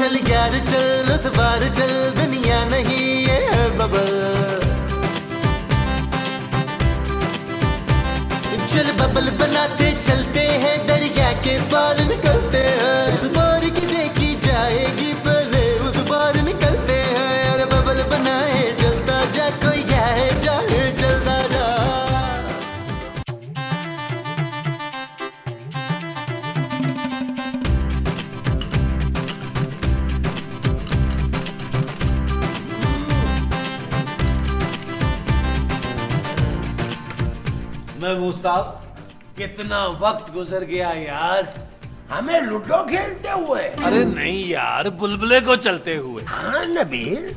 चल यार चल उस बार चल, दुनिया नहीं ये है बबल। चल बबल बनाते चलते हैं, दरिया के पार निकलते हैं। इस बार की देखी जाएगी पहले उस बार निकलते हैं। अरे बबल बनाए जलता जा, कोई जाए जाए जलता जा। महमूद साहब, कितना वक्त गुजर गया यार। हमें लूडो खेलते हुए। अरे नहीं यार, बुलबुले को चलते हुए। हाँ नबील,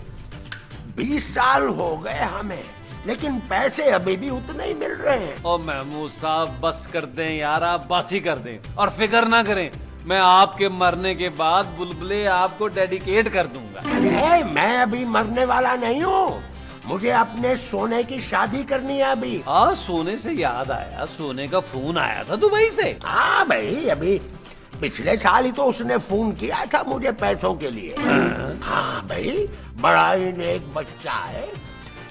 20 साल हो गए हमें, लेकिन पैसे अभी भी उतने ही मिल रहे हैं। ओ महमूद साहब बस कर दें यार, आप बस ही कर दें और फिक्र ना करें। मैं आपके मरने के बाद बुलबुले आपको डेडिकेट कर दूंगा। अरे मैं अभी मरने वाला नहीं हूँ, मुझे अपने सोने की शादी करनी है अभी। हाँ, सोने से याद आया, सोने का फोन आया था दुबई से। हाँ भाई, अभी पिछले साल ही तो उसने फोन किया था मुझे पैसों के लिए। हाँ भाई, बड़ा ही नेक बच्चा है,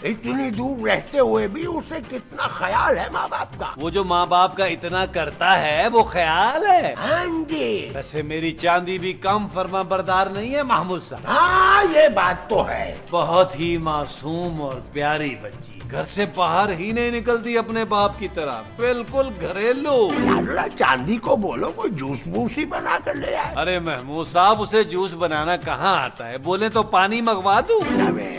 इतनी दूर रहते हुए भी उसे कितना ख्याल है माँ बाप का। वो जो माँ बाप का इतना करता है वो ख्याल है। हाँ जी। वैसे मेरी चांदी भी कम फर्मा बरदार नहीं है महमूद साहब। हाँ ये बात तो है। बहुत ही मासूम और प्यारी बच्ची, घर से बाहर ही नहीं निकलती अपने बाप की तरह, बिल्कुल घरेलू। यार चांदी को बोलो कोई जूस वूस ही बना कर ले आए। अरे महमूद साहब, उसे जूस बनाना कहाँ आता है, बोले तो पानी मंगवा दूं। अबे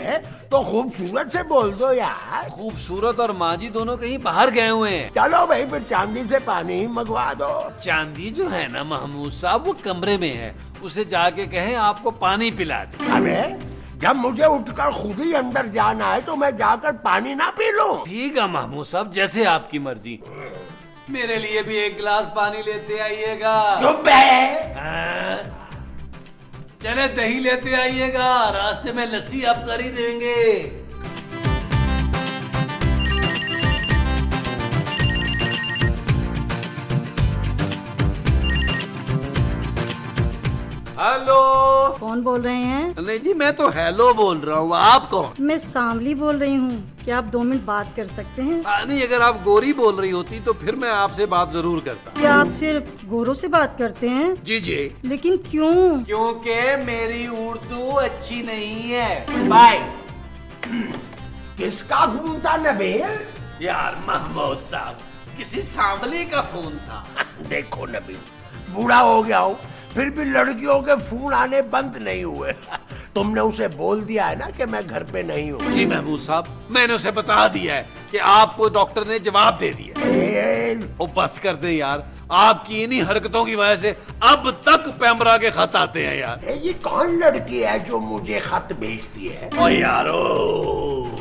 तो खूबसूरत से बोल दो यार। खूबसूरत और माजी दोनों कहीं बाहर गए हुए हैं। चलो भाई फिर चांदी से पानी ही मंगवा दो। चांदी जो है ना महमूद साहब, वो कमरे में है, उसे जाके कहें आपको पानी पिला दे। अबे जब मुझे उठकर खुद ही अंदर जाना है तो मैं जाकर पानी ना पी लूं? ठीक है महमूद साहब, जैसे आपकी मर्जी। मेरे लिए भी एक गिलास पानी लेते आइएगा। चुप है। हाँ? चले दही लेते आइएगा, रास्ते में लस्सी आप कर ही देंगे। हेलो। कौन बोल रहे हैं? नहीं जी, मैं तो हेलो बोल रहा हूँ, आप कौन? मैं सांवली बोल रही हूँ। क्या आप 2 मिनट बात कर सकते हैं? नहीं, अगर आप गोरी बोल रही होती तो फिर मैं आपसे बात जरूर करता। क्या आप सिर्फ गोरों से बात करते हैं? जी जी। लेकिन क्यों? क्योंकि मेरी उर्दू अच्छी नहीं है। बाय। किसका फोन था नबील? यार महमूद साहब, किसी सांवले का फोन था। देखो नबील, बूढ़ा हो गया हूँ फिर भी लड़कियों के फोन आने बंद नहीं हुए। तुमने उसे बोल दिया है ना कि मैं घर पे नहीं हूँ? जी महमूद साहब, मैंने उसे बता दिया है कि आपको डॉक्टर ने जवाब दे दिया। ओ बस कर दे यार, आपकी इन्हीं हरकतों की वजह से अब तक पैमरा के खत आते हैं यार। ये कौन लड़की है जो मुझे खत भेजती है? ओ यारो,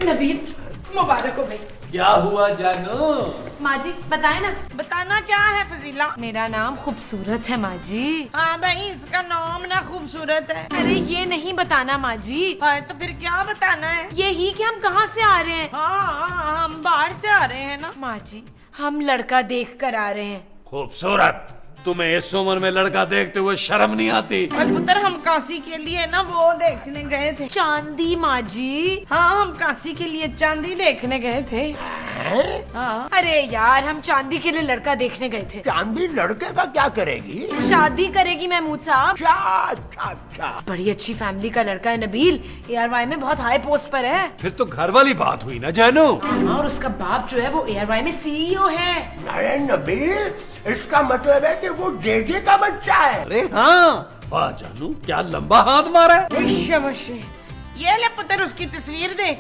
नबील, मुबारक हो भाई। क्या हुआ जानू? माँ जी बताए ना। बताना क्या है फजीला? मेरा नाम खूबसूरत है माँ जी। हाँ भाई, इसका नाम ना खूबसूरत है। अरे ये नहीं बताना माँ जी। तो फिर क्या बताना है? यही कि हम कहाँ से आ रहे हैं। हाँ, हम बाहर से आ रहे हैं ना माँ जी। हम लड़का देख कर आ रहे हैं। खूबसूरत? तुम्हें इस उम्र में लड़का देखते हुए शर्म नहीं आती? और पुत्र, हम काशी के लिए ना वो देखने गए थे, चांदी माँ जी। हाँ, हम काशी के लिए चांदी देखने गए थे। हाँ। अरे यार, हम चांदी के लिए लड़का देखने गए थे। चांदी लड़के का क्या करेगी? शादी करेगी महमूद साहब। अच्छा। बड़ी अच्छी फैमिली का लड़का है नबील, ARY में बहुत हाई पोस्ट पर है। फिर तो घर वाली बात हुई ना जानू। और उसका बाप जो है वो ARY में CEO है। अरे नबील, इसका मतलब है कि वो जेजे का बच्चा है। अरे हाँ, वाह जानू, क्या लंबा हाथ मारा है। ये ले पुत्र, उसकी तस्वीर देख।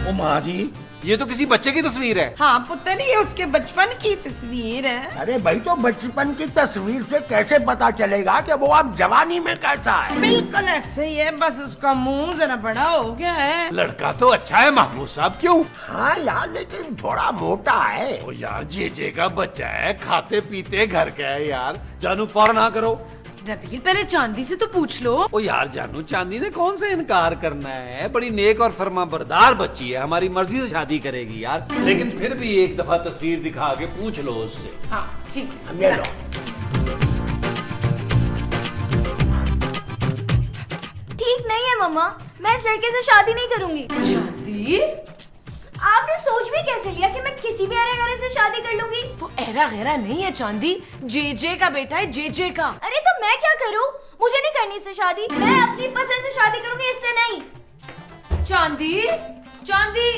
ओ माँ जी, ये तो किसी बच्चे की तस्वीर है। हाँ पुत्र, ये उसके बचपन की तस्वीर है। अरे भाई, तो बचपन की तस्वीर से कैसे पता चलेगा कि वो अब जवानी में कैसा है? बिल्कुल ऐसे ही है, बस उसका मुंह जरा बड़ा हो गया है। लड़का तो अच्छा है महमूद साहब, क्यों? हाँ यार, लेकिन थोड़ा मोटा है। ओ यार, जेजे का बच्चा है, खाते पीते घर का है यार। जानू फौरन हाँ करो, नबील पहले चांदी से तो पूछ लो। ओ यार जानू, चांदी ने कौन सा इनकार करना है, बड़ी नेक और फरमाबरदार बच्ची है, हमारी मर्जी से शादी करेगी यार। लेकिन फिर भी एक दफा तस्वीर दिखा के पूछ लो उससे। हाँ ठीक है। ये लो। ठीक नहीं है मम्मा, मैं इस लड़के से शादी नहीं करूंगी। चांदी, आपने सोच भी कैसे लिया कि मैं किसी भी अरे गरे से शादी कर लूंगी? वो ऐरा गैरा नहीं है चांदी, जेजे का बेटा है, जेजे का। अरे तो मैं क्या करूं? मुझे नहीं करनी इससे शादी, मैं अपनी पसंद से शादी करूंगी, इससे नहीं। चांदी, चांदी,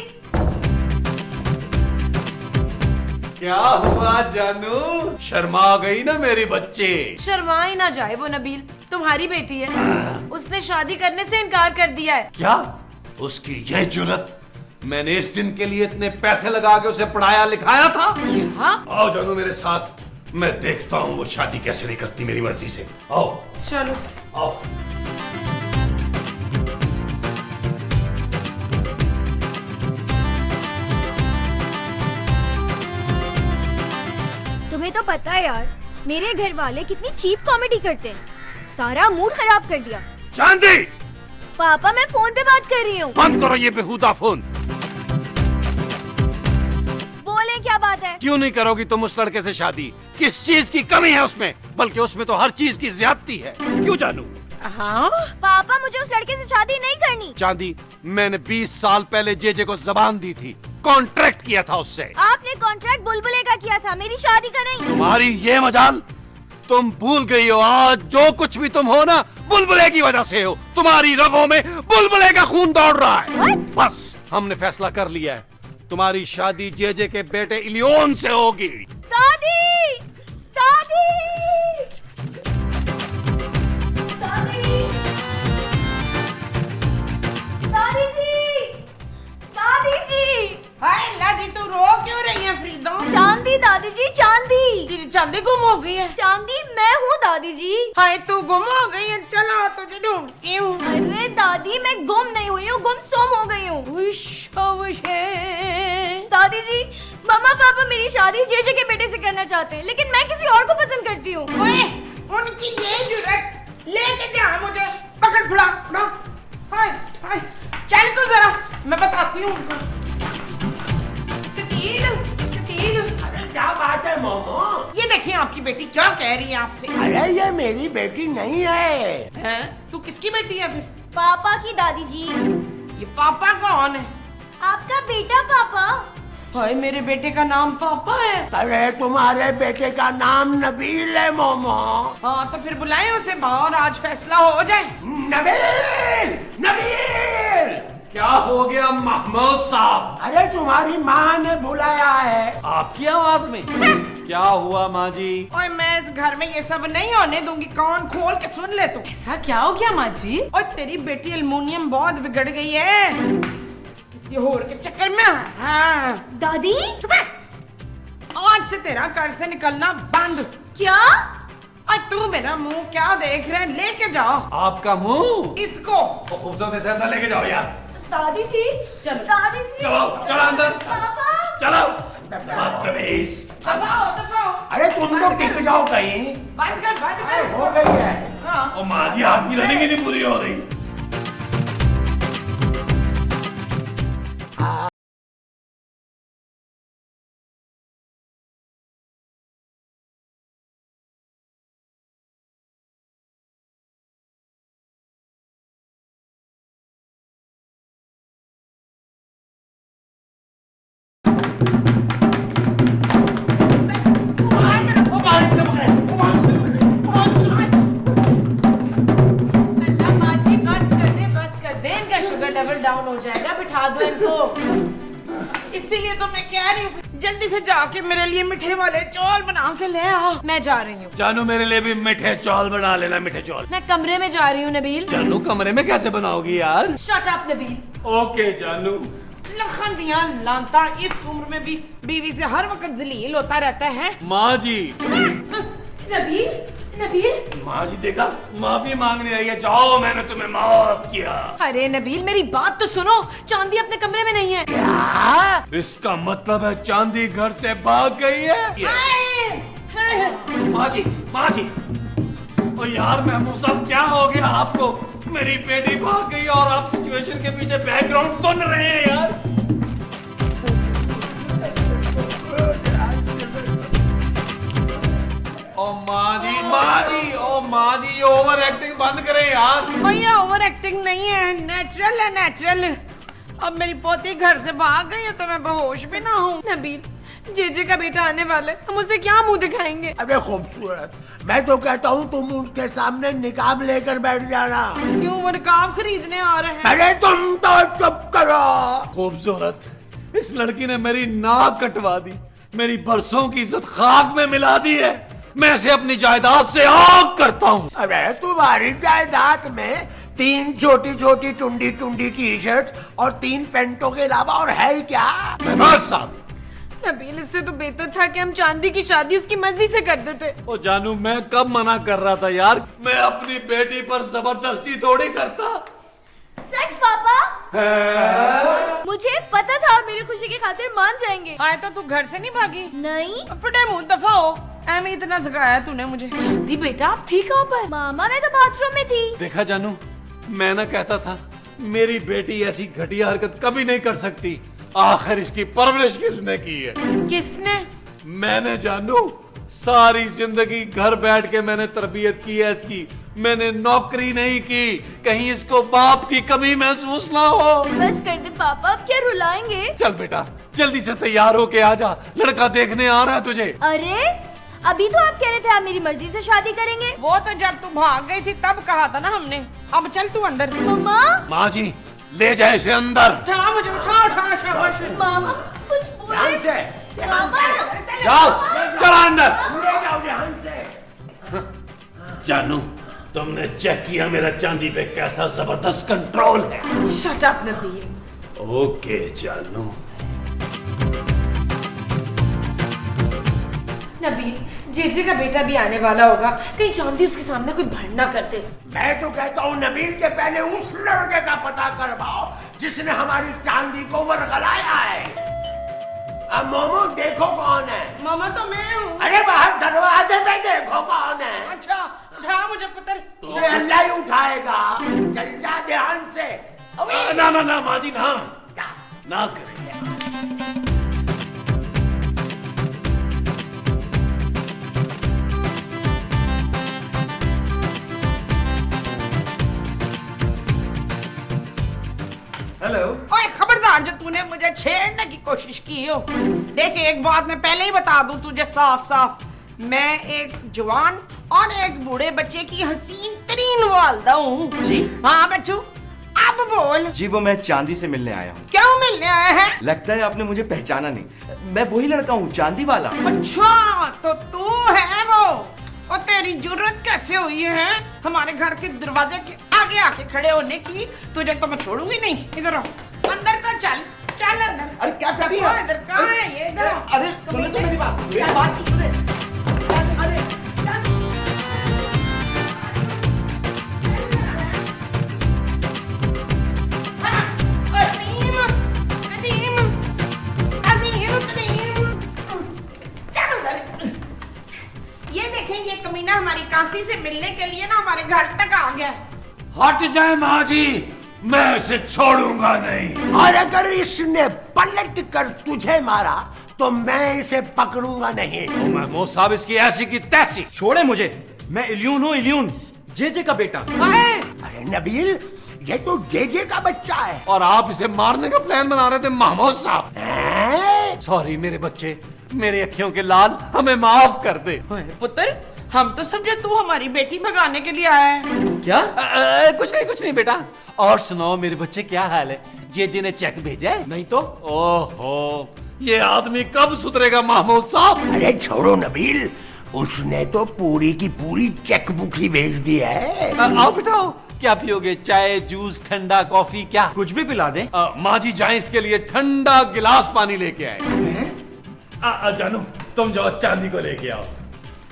क्या हुआ जानू, शर्मा गई ना मेरी बच्चे? शर्मा ही ना जाए, वो नबील तुम्हारी बेटी है, उसने शादी करने से इनकार कर दिया है। क्या उसकी यह जुर्रत? मैंने इस दिन के लिए इतने पैसे लगा के उसे पढ़ाया लिखाया था। क्या? आओ जानू मेरे साथ, मैं देखता हूँ वो शादी कैसे नहीं करती मेरी मर्जी से। आओ चलो। आओ। तुम्हें तो पता है यार, मेरे घर वाले कितनी चीप कॉमेडी करते हैं, सारा मूड खराब कर दिया। चांदी, पापा मैं फोन पे बात कर रही हूँ। बंद करो ये बेहुदा फोन। बोले क्या बात है? क्यों नहीं करोगी तुम उस लड़के से शादी? किस चीज की कमी है उसमें? बल्कि उसमें तो हर चीज की ज्यादती है। क्यों जानू? हाँ पापा मुझे उस लड़के से शादी नहीं करनी। चांदी, मैंने 20 साल पहले जेजे को जबान दी थी, कॉन्ट्रैक्ट किया था उससे। आपने कॉन्ट्रैक्ट बुलबुले का किया था, मेरी शादी का नहीं। तुम्हारी ये मजाल, तुम भूल गई हो आज जो कुछ भी तुम हो ना, बुलबुले की वजह से हो। तुम्हारी रगों में बुलबुले का खून दौड़ रहा है। बस हमने फैसला कर लिया है, तुम्हारी शादी जेजे के बेटे इलियोन से होगी। दादी, दादी, दादी, दादी जी, दादी जी। हाय अल्लाह जी, तू रो क्यों रही है फरीदा? चांदी दादी जी, चांदी। तेरी चांदी गुम हो गई है। चांदी मैं हूँ दादी जी। हाय तू गुम हो गई है, चलो तुझे ढूंढती हूँ। अरे दादी मैं गुम नहीं हुई हूँ, गुमसुम हो गई हूँ। दादी जी, मम्मा पापा मेरी शादी जेजे के बेटे से करना चाहते हैं, लेकिन मैं किसी और को पसंद करती हूँ। ओए, उनकी ये जुर्रत, लेके जा मुझे, पकड़ फुड़ा फुड़ा। हाय हाय, चल तू जरा, मैं बताती हूँ उनको। अरे क्या बात है मोमो? ये देखिए आपकी बेटी क्या कह रही है आपसे। अरे ये मेरी बेटी नहीं है। हैं? तू किसकी बेटी है फिर? पापा की दादी जी। ये पापा कौन है? आपका बेटा पापा। हाय मेरे बेटे का नाम पापा है। अरे तुम्हारे बेटे का नाम नबील है मोमो। हाँ तो फिर बुलाएं उसे बाहर, आज फैसला हो जाए। नबील, नबील। क्या हो गया महमूद साहब? अरे तुम्हारी माँ ने बुलाया है। आपकी आवाज में? क्या हुआ माँ जी? ओए मैं इस घर में ये सब नहीं होने दूंगी, कान खोल के सुन ले तू। ऐसा क्या हो गया माँ जी? ओए तेरी बेटी अल्मुनियम बहुत बिगड़ गई है, किसी और के चक्कर में। हाँ दादी। चुप है, आज से तेरा घर से निकलना बंद। क्या? और तू मेरा मुंह क्या देख रहे? लेके जाओ आपका मुंह? इसको। खूबसूरत से अंदर लेके जाओ यार। दादी जी, चलो दादी जी। चलो चलो अंदर, पापा। चलो। बदतमीज। दबाओ दबाओ। अरे तुम लोग टिक जाओ कहीं। बंद कर बंद अरे कर। हो गई है। हाँ और माँ जी आपकी रनिंग ही नहीं पूरी हो रही। अल्लाह माँ जी बस कर दे, इनका शुगर लेवल डाउन हो जाएगा, बिठा दो इनको। इसीलिए तो मैं कह रही हूँ जल्दी से जाके मेरे लिए मीठे वाले चौल बना के ले आ। मैं जा रही हूँ। जानू मेरे लिए भी मीठे चौल बना लेना, मीठे चौल। मैं कमरे में जा रही हूँ नबील। जानू कमरे में कैसे बनाओगी यार? Shut up Nabeel. ओके जानू। लखन दिया लानता, इस उम्र में भी बीवी से हर वक्त जलील होता रहता है। माँ जी। नबील, नबील। माँ जी देखा, माफी मांगने आई है, जाओ मैंने तुम्हें माफ किया। अरे नबील मेरी बात तो सुनो, चांदी अपने कमरे में नहीं है। इसका मतलब है चांदी घर से भाग गई है। माँ जी, माँ जी, ओ यार महमूद साहब, क्या हो गया आपको? मेरी बेटी भाग गई और आप सिचुएशन के पीछे बैकग्राउंड सुन रहे हैं यार। ओ माँ जी, ओवर एक्टिंग बंद करें यार। भैया ओवर एक्टिंग नहीं है, नेचुरल है नेचुरल। अब मेरी पोती घर से भाग गई है तो मैं बेहोश भी ना हूँ। नबील, जेजे का बेटा आने वाला है, हम उसे क्या मुंह दिखाएंगे? अबे खूबसूरत, मैं तो कहता हूँ तुम उसके सामने निकाब लेकर बैठ जाना। क्यों, वो निकाब खरीदने आ रहे हैं? अरे तुम तो चुप करो। खूबसूरत, इस लड़की ने मेरी नाक कटवा दी, मेरी बरसों की इज्जत खाक में मिला दी है। मैं इसे अपनी जायदाद से आग करता हूँ। अरे तुम्हारी जायदाद में 3 छोटी छोटी टुंडी टुंडी टी शर्ट और 3 पेंटों के अलावा और है ही क्या? बस साहब, नबील, इससे तो बेहतर था कि हम चांदी की शादी उसकी मर्जी से कर देते। ओ जानू, मैं कब मना कर रहा था यार? मैं अपनी बेटी पर जबरदस्ती थोड़ी करता। सच पापा? मुझे पता था मेरी खुशी की खातिर मान जाएंगे। आए तो तू घर से नहीं भागी? नहीं। फटे मुंह दफा हो, एम इतना सिखाया तूने मुझे। चांदी बेटा, आप थी कहाँ पर? मामा, मैं तो बाथरूम में थी। देखा जानू, मैं ना कहता था मेरी बेटी ऐसी घटिया हरकत कभी नहीं कर सकती। आखिर इसकी परवरिश किसने की है? किसने? मैंने जानू। सारी जिंदगी घर बैठ के मैंने तरबियत की है इसकी। मैंने नौकरी नहीं की, कहीं इसको बाप की कमी महसूस ना हो। बस कर दे पापा, अब क्या रुलाएंगे? चल बेटा, जल्दी से तैयार होके आ जा, लड़का देखने आ रहा है तुझे। अरे अभी तो आप कह रहे थे आप मेरी मर्जी से शादी करेंगे। वो तो जब तू भाग गई थी तब कहा था ना हमने। अब चल तू अंदर। मम्मा, माँ जी, ले जाए इसे अंदर। उठा मुझे, उठा शाबाश। मामा कुछ बोले। जाओ, चला अंदर। से। जानू, तुमने चेक किया मेरा चांदी पे कैसा जबरदस्त कंट्रोल है? Shut up Nabeel. ओके जानू। नबील, जेजे का बेटा भी आने वाला होगा, कहीं चांदी उसके सामने कोई भंड ना कर दे। मैं तो कहता हूँ नबील के पहले उस लड़के का पता करवाओ जिसने हमारी चांदी को वरगलाया है। अब मोमो देखो कौन है? मामा तो मैं हूँ। अरे बाहर दरवाजे में देखो कौन है? अच्छा, उठा मुझे पुत्र। तुझे अल्लाह ही उठाएगा, चल जा ध्यान से। ना ना ना माँ जी, ना ना करें। हेलो। ओए खबरदार, जो तूने मुझे छेड़ने की कोशिश की हो। देख, एक बात मैं पहले ही बता दूं तुझे साफ साफ, मैं एक जवान और एक बूढ़े बच्चे की हसीन तरीन वालदा हूँ। जी? हाँ बच्चू, अब बोल। जी, वो मैं चांदी से मिलने आया हूँ। क्यों मिलने आया है? लगता है आपने मुझे पहचाना नहीं, मैं वही लड़का हूँ, चांदी वाला। अच्छा, तो तू है वो? और तेरी जरूरत कैसे हुई है हमारे घर के दरवाजे के आगे आके खड़े होने की? तुझे तो मैं छोड़ूंगी नहीं। इधर आओ, अंदर तो चल, चल अंदर। अरे क्या कर रही है? इधर कहाँ है ये? इधर आओ। अरे सुनो तो मेरी बात तो सुने। अरे चल। अजीम, अजीम, अजीम, अजीम। चल उधर। ये देखें, ये कमीना हमारी काशी से मिलने के लिए ना हमारे घर तक आ गया। हट जाए माँ जी, मैं इसे छोड़ूंगा नहीं। और अगर इसने पलट कर तुझे मारा तो मैं इसे पकड़ूंगा नहीं। महमूद साहब, इसकी ऐसी की तैसी। छोड़े मुझे, मैं इल्यून हूँ, इल्यून, जेजे का बेटा। अरे नबील, ये तो जेजे का बच्चा है। और आप इसे मारने का प्लान बना रहे थे महमूद साहब। हैं? सॉरी मेरे बच्चे, मेरी अखियों के लाल, हमें माफ कर दे। पुत्र, हम तो समझे तू हमारी बेटी भगाने के लिए आया है। क्या? कुछ नहीं बेटा। और सुनाओ मेरे बच्चे, क्या हाल है? जेजे ने चेक भेजा है? नहीं तो। ओहो, ये आदमी कब सुधरेगा महमूद साहब? अरे छोड़ो नबील, उसने तो पूरी की पूरी चेकबुक ही भेज दी है। आओ बेटाओ, क्या पियोगे? चाय, जूस, ठंडा, कॉफी, क्या कुछ भी पिला दे। माँ जी जाए इसके लिए ठंडा गिलास पानी लेके आए। जानू, तुम जाओ चांदी को लेके आओ।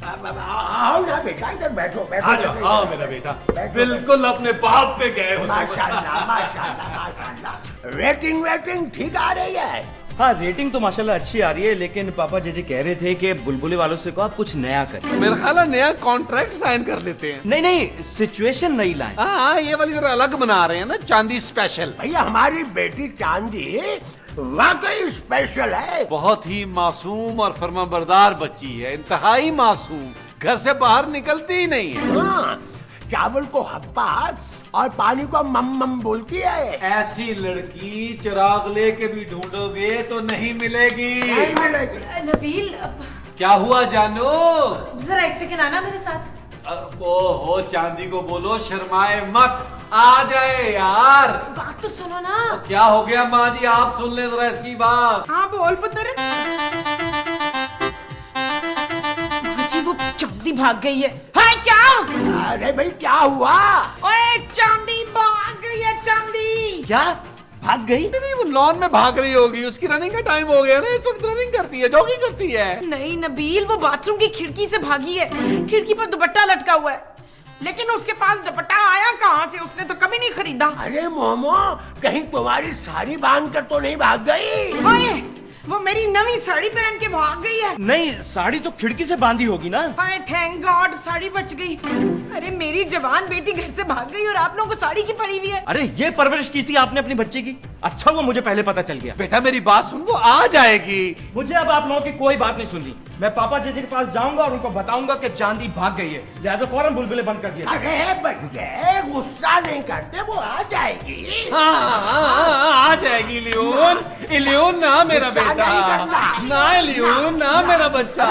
आओ ना बेटा, इधर बैठो बैठो। आ जाओ, आओ मेरा बेटा, बिल्कुल अपने बाप पे गए हो। माशाल्लाह माशाल्लाह माशाल्लाह। रेटिंग वेटिंग ठीक आ रही है? हाँ रेटिंग तो माशाल्लाह अच्छी आ रही है, लेकिन पापा जी कह रहे थे कि बुलबुले वालों से को आप कुछ नया करें। मेरा ख्याल है नया कॉन्ट्रैक्ट साइन कर लेते हैं। नहीं नहीं, सिचुएशन नहीं लाए। हाँ ये वाली जरा अलग बना रहे हैं ना, चांदी स्पेशल। भैया हमारी बेटी चांदी वाकई स्पेशल है। बहुत ही मासूम और फर्माबरदार बच्ची है, इंतहाई मासूम, घर से बाहर निकलती ही नहीं है। हाँ, चावल को हप्पा और पानी को मम मम बोलती है। ऐसी लड़की चिराग लेके भी ढूंढोगे तो नहीं मिलेगी। नहीं मिलेगी। नबील क्या हुआ जानू? जरा एक सेकंड आना मेरे साथ। ओहो चांदी को बोलो शर्माए मत, आ जाए यार। बात तो सुनो ना। क्या हो गया माँ जी, आप सुन ले जरा इसकी बात। हाँ बोल पुत्र। माँ जी वो चांदी भाग गई है। हाय क्या? अरे भाई क्या हुआ? ओए चांदी भाग गई है, चांदी। क्या भाग गई? नहीं वो लॉन में भाग रही होगी, उसकी रनिंग का टाइम हो गया ना, इस वक्त रनिंग करती है, जॉगिंग करती है। नहीं नबील, वो बाथरूम की खिड़की से भागी है। खिड़की पर दुपट्टा लटका हुआ है। लेकिन उसके पास दुपट्टा आया कहाँ से? उसने तो कभी नहीं खरीदा। अरे मोमो, कहीं तुम्हारी साड़ी बांध कर तो नहीं भाग गई? ओए, वो मेरी नवी साड़ी पहन के भाग गई है। नहीं, साड़ी तो खिड़की से बांधी होगी ना। हाय थैंक गॉड, साड़ी बच गई। अरे मेरी जवान बेटी घर से भाग गई और आप लोगों को साड़ी की पड़ी हुई है। अरे ये परवरिश की थी आपने अपनी बच्ची की, अच्छा हुआ मुझे पहले पता चल गया। बेटा मेरी बात सुन, वो आ जाएगी। मुझे अब आप लोगों की कोई बात नहीं सुननी। मैं पापा जी के पास जाऊंगा और उनको बताऊंगा कि चांदी भाग गई है, लिहाजा फौरन बुलबुले बंद कर दिया। अरे बच्चे गुस्सा नहीं करते, वो आ जाएगी। हाँ आ जाएगी। लियोन, इलियोन ना मेरा गुस्सा बेटा, नहीं करना। ना इलियोन ना मेरा बच्चा,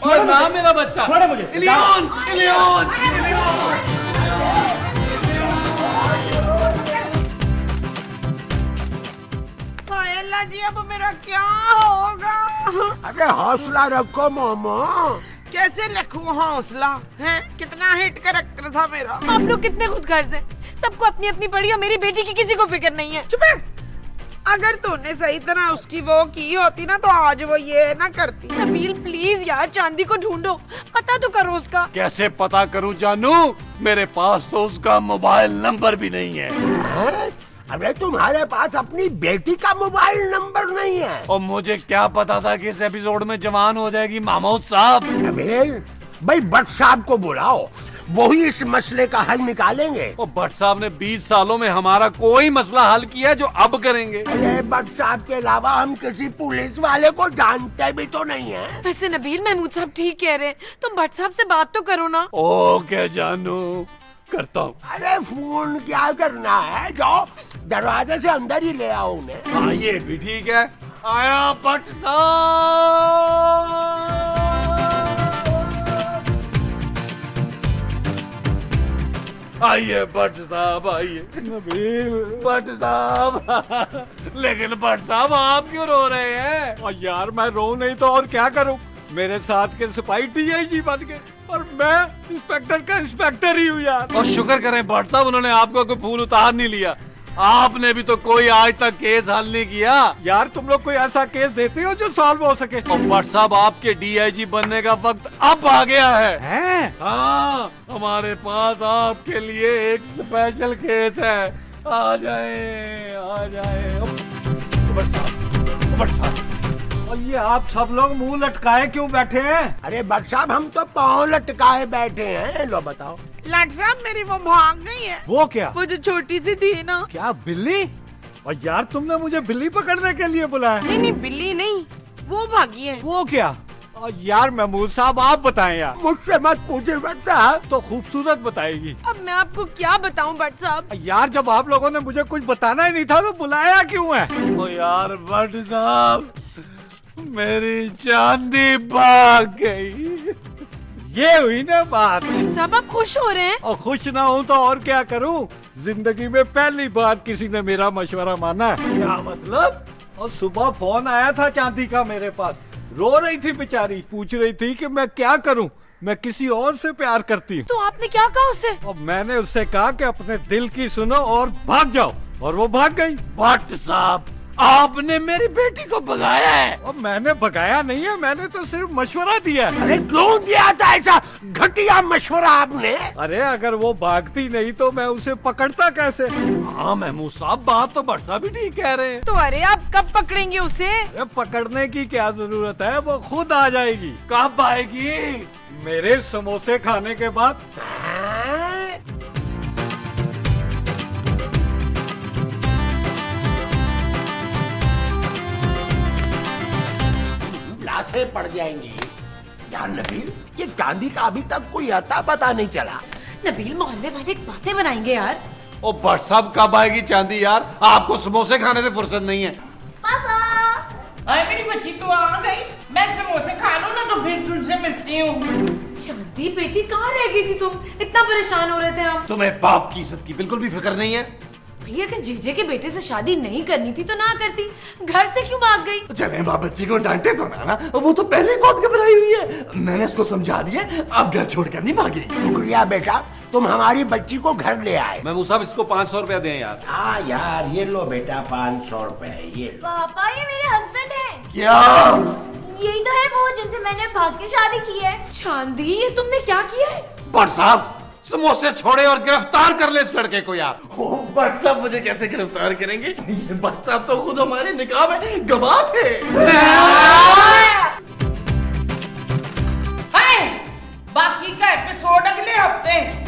और ना मेरा बच्चा। छोड़ो मुझे। Elon, Elon, Elon. हाय अल्लाह जी, अब मेरा क्या होगा? अरे हौसला रखो मोमो। कैसे रखूं हौसला? हैं? कितना हिट कैरेक्टर था मेरा। आप लोग कितने खुदगर्ज हैं। सबको अपनी अपनी पड़ी और मेरी बेटी की किसी को फिक्र नहीं है। चुप है। अगर तूने सही तरह उसकी वो की होती ना तो आज वो ये ना करती। नबील प्लीज यार, चांदी को ढूंढो, पता तो करो उसका। कैसे पता करूं जानू, मेरे पास तो उसका मोबाइल नंबर भी नहीं है। हाँ? अरे तुम्हारे पास अपनी बेटी का मोबाइल नंबर नहीं है? और मुझे क्या पता था कि इस एपिसोड में जवान हो जाएगी मामूद साहब। अबे भाई भट्ट साहब को बुलाओ, वही इस मसले का हल निकालेंगे। और भट्ट साहब ने 20 सालों में हमारा कोई मसला हल किया जो अब करेंगे। अरे भट्ट साहब के अलावा हम किसी पुलिस वाले को जानते भी तो नहीं है। वैसे नबील महमूद साहब ठीक कह रहे हैं, तुम भट्ट साहब से बात तो करो ना। ओके जानू, करता हूँ। अरे फोन क्या करना है, जाओ दरवाजे से अंदर ही ले आओ उन्हें। हाँ ये भी ठीक है। आया भट्ट साहब। आइए भट्ट साहब, आइए। भट्ट साहब। लेकिन भट्ट साहब आप क्यों रो रहे हैं? और यार मैं रो नहीं तो और क्या करूं, मेरे साथ के सिपाही डीआईजी बन गए और मैं इंस्पेक्टर का इंस्पेक्टर ही हूँ यार। और शुक्र करें भट्ट साहब, उन्होंने आपको कोई फूल उतार नहीं लिया। आपने भी तो कोई आज तक केस हल नहीं किया। यार तुम लोग कोई ऐसा केस देते हो जो सॉल्व हो सके। और भट्ट साहब आपके डीआईजी बनने का वक्त अब आ गया है। हैं? हाँ हमारे पास आपके लिए एक स्पेशल केस है। आ जाए, आ जाए। भट्ट साहब, भट्ट साहब। और ये आप सब लोग मुंह लटकाए क्यों बैठे हैं? अरे भट्ट साहब हम तो पाँव लटकाए बैठे हैं। लो बताओ। लट साहब मेरी वो भाग गई है। वो क्या? वो जो छोटी सी थी ना। क्या बिल्ली? और यार तुमने मुझे बिल्ली पकड़ने के लिए बुलाया? नहीं नहीं बिल्ली नहीं, वो भागी है। वो क्या? और यार महमूद साहब आप बताएं यार। मुझसे मत पूछे भट्ट साहब। तो खूबसूरत बताएगी। अब मैं आपको क्या बताऊं भट्ट साहब? यार जब आप लोगों ने मुझे कुछ बताना ही नहीं था तो बुलाया क्यों है? ओ यार भट्ट साहब, मेरी चांदी भाग गई। ये हुई ना बात। साहब आप खुश हो रहे हैं? और खुश ना हूँ तो और क्या करूँ, जिंदगी में पहली बार किसी ने मेरा मशवरा माना है। क्या मतलब? और सुबह फोन आया था चांदी का मेरे पास, रो रही थी बेचारी, पूछ रही थी कि मैं क्या करूं, मैं किसी और से प्यार करती हूँ। तो आपने क्या कहा उससे? और मैंने उससे कहा कि अपने दिल की सुनो और भाग जाओ, और वो भाग गई। भट्ट साहब आपने मेरी बेटी को भगाया है। और मैंने भगाया नहीं है, मैंने तो सिर्फ मशवरा दिया है। अरे क्यों दिया था ऐसा घटिया मशवरा आपने? अरे अगर वो भागती नहीं तो मैं उसे पकड़ता कैसे? हाँ महमूद साहब, बात तो भट्ट साहब भी ठीक कह रहे हैं। तो अरे आप कब पकड़ेंगे उसे? अरे पकड़ने की क्या जरूरत है, वो खुद आ जाएगी। कब आएगी? मेरे समोसे खाने के बाद। लाशें पड़ जाएंगी। यार नबील, ये चांदी का अभी तक कोई अता पता नहीं चला। नबील, मोहल्ले वाले बातें बनाएंगे यार। ओ भट्ट साहब, कब आएगी चांदी यार? आपको समोसे खाने से फुर्सत नहीं है। पापा अरे मेरी बच्ची तो आ गई, मैं समोसे खा लूं ना तो फिर तुझसे मिलती हूँ। चांदी बेटी, कहाँ रह गई थी तुम? इतना परेशान हो रहे थे हम। तुम्हें बाप की इज्जत की बिल्कुल भी फिक्र नहीं है? भैया, अगर जीजे के बेटे से शादी नहीं करनी थी तो ना करती, घर से क्यों भाग गई? चले बाप बच्ची को डांटे तो ना, वो तो पहले ही बहुत घबराई हुई है। मैंने उसको समझा दिया, अब घर छोड़कर नहीं भागी। शुक्रिया बेटा, तुम हमारी बच्ची को घर ले आए। महमूद साहब, इसको 500 रुपया दें यार। हाँ यार, ये लो बेटा 500 रुपए, ये लो। पापा, ये मेरे हस्बैंड हैं। क्या? यही तो है वो जिनसे मैंने भाग के शादी की है। चांदी, ये तुमने क्या किया है? भट्ट साहब, समोसे छोड़े और गिरफ्तार कर ले इस लड़के को यार। भट्ट साहब मुझे कैसे गिरफ्तार करेंगे? ये भट्ट साहब तो खुद हमारे निकाह में गवाह थे। बाकी का एपिसोड अगले हफ्ते।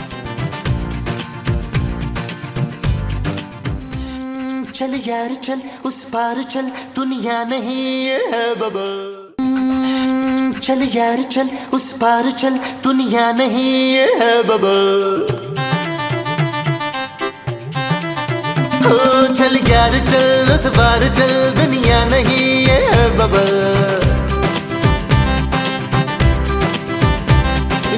चल यार चल, उस पार चल, दुनिया नहीं ये है बबल। चल यार चल, उस पार चल, दुनिया नहीं ये है बबल। हो चल यार चल, उस पार चल, दुनिया नहीं ये है बबल।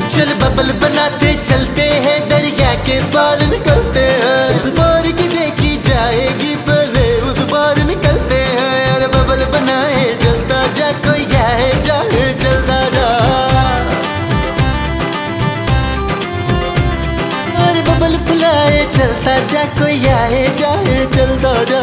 चल बबल बनाते चलते हैं, दरिया के पार निकलते हैं। इस बार की देखी जाएगी, पहले उस बार निकलते हैं। अरे बबल बनाए जलता जा, कोई आए जाए जलता जा। अरे बबल फुलाए चलता जा, कोई आए जाए जलता जा।